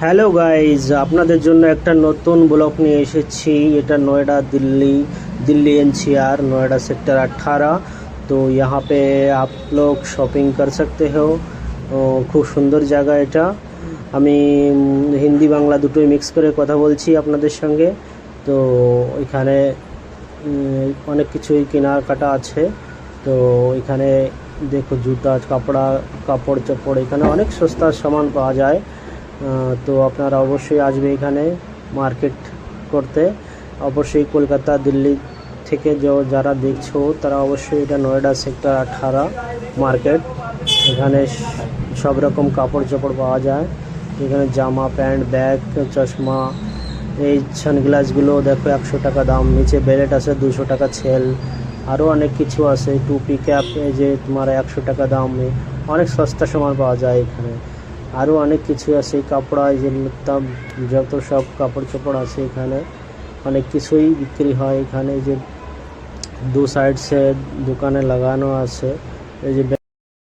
Hello guys, আপনাদের জন্য একটা নতুন ব্লগ নিয়ে এসেছি। এটা नोएडा दिल्ली एनसीआर नोएडा सेक्टर 18। तो यहाँ पे आप लोग शॉपिंग कर सकते हो। খুব সুন্দর জায়গা এটা। আমি হিন্দি বাংলা দুটোই মিক্স করে কথা বলছি আপনাদের সঙ্গে। তো এখানে অনেক কিছুই কেনাকাটা আছে। তো এখানে দেখো জুতা কাপড় চোপড় এখানে অনেক সস্তা সামান পাওয়া যায়। তো আপনারা অবশ্যই আসবে এখানে মার্কেট করতে। অবশ্যই কলকাতা দিল্লি থেকে যারা দেখছো তারা অবশ্যই এটা নয়ডা সেক্টর 18 মার্কেট। এখানে সব রকম কাপড় চোপড় পাওয়া যায়। এখানে জামা প্যান্ট ব্যাগ চশমা, এই সানগ্লাসগুলো দেখো 100 টাকা দাম। নিচে বেলেট আছে 200 টাকা সেল। আরও অনেক কিছু আছে, টুপি ক্যাপ এই যে তোমার 100 টাকা দামে অনেক সস্তা সামান পাওয়া যায় এখানে। আরও অনেক কিছু আছে, কাপড়া এই যে যত সব কাপড় চোপড় আছে এখানে অনেক কিছুই বিক্রি হয় এখানে। যে দু সাইড সে দোকানে লাগানো আছে এই যে